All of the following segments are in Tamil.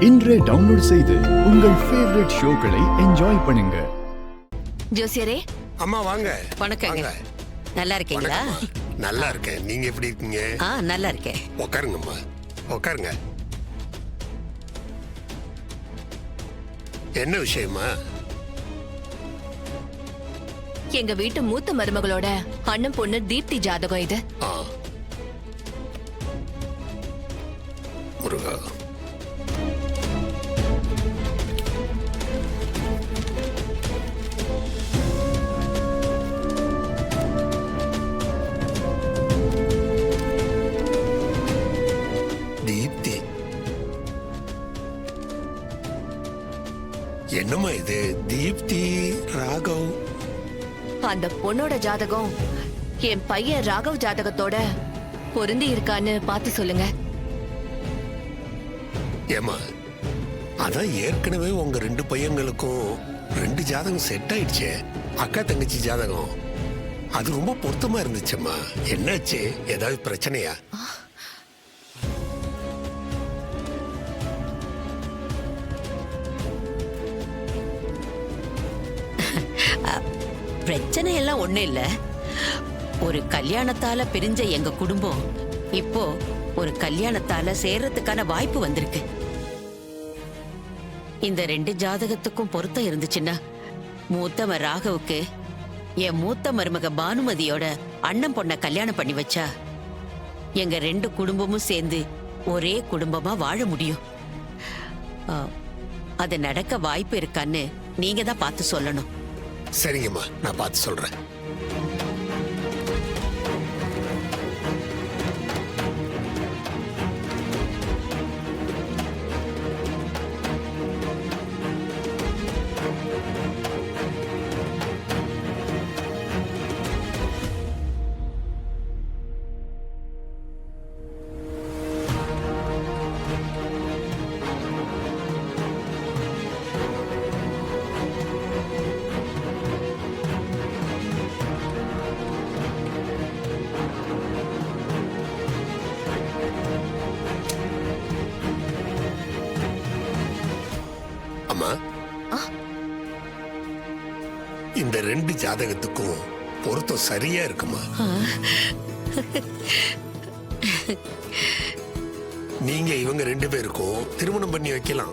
இன்றே டவுன்லோட் செய்து உங்கள் ஃபேவரட் ஷோக்களை என்ஜாய் பண்ணுங்க. ஜோசியரே, அம்மா வாங்க. வணக்கங்க. நல்லா இருக்கீங்களா? நல்லா இருக்கேன். நீங்க எப்படி இருக்கீங்க? நல்லா இருக்கேன். உட்காருங்கம்மா, உட்காருங்க. என்ன விஷயமா? எங்க வீட்டு மூத்த மருமகளோட அண்ணன் பொண்ணு தீப்தி ஜாதகம் இது. முருகா, தீப்தி என்னம்மா இது? தீப்தி ராகவ், அந்த பொண்ணோட ஜாதகம் என் பையன் ராகவ் ஜாதகத்தோட பொருந்தி இருக்கான்னு பார்த்து சொல்லுங்க. ஏமா, அதான் ஏற்கனவே உங்க 2 பையங்களுக்கும் 2 ஜாதகம் செட் ஆயிடுச்சு. அக்கா தங்கச்சி ஜாதகம் அது ரொம்ப பொருத்தமா இருந்துச்சும்மா. என்னாச்சு? ஏதாவது பிரச்சனையா? பிரச்சனை எல்லாம் ஒண்ணு இல்ல. ஒரு கல்யாணத்தால பிரிஞ்ச எங்க குடும்பம் இப்போ ஒரு கல்யாணத்தால சேர்றதுக்கான வாய்ப்பு வந்திருக்கு. இந்த 2 ஜாதகத்துக்கும் பொருத்தம் இருந்துச்சுன்னா மூத்தம ராகவுக்கு என் மூத்த மருமக பானுமதியோட அண்ணன் பொண்ண கல்யாணம் பண்ணி வச்சா எங்க 2 குடும்பமும் சேர்ந்து ஒரே குடும்பமா வாழ முடியும். அது நடக்க வாய்ப்பு இருக்கான்னு நீங்க தான் பார்த்து சொல்லணும். சரிங்கம்மா, நான் பார்த்து சொல்றேன். இந்த 2 ஜாதகத்துக்கும் பொருத்தம் சரியா இருக்குமா? நீங்க இவங்க 2 பேருக்கும் திருமணம் பண்ணி வைக்கலாம்.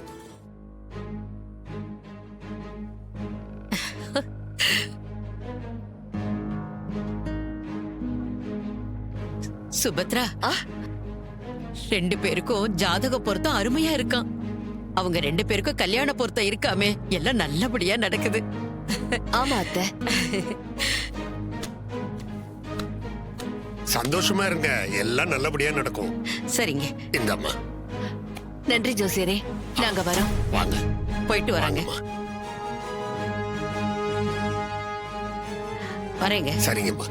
சுபத்ரா, 2 பேருக்கும் ஜாதக பொருத்தம் அருமையா இருக்கான். அவங்க 2 பேருக்கும் கல்யாண பொருத்தம் இருக்காமே, எல்லாம் நல்லபடியா நடக்குது. ஆமா அத்தை. சந்தோஷமா இருங்க, எல்லாம் நல்லபடியா நடக்கும். சரிங்க. இந்தம்மா. நன்றி ஜோசியரே, நாங்க வரோம். வாங்க, போயிட்டு வராங்க. வாங்கம்மா. வரேங்க. சரிங்கம்மா.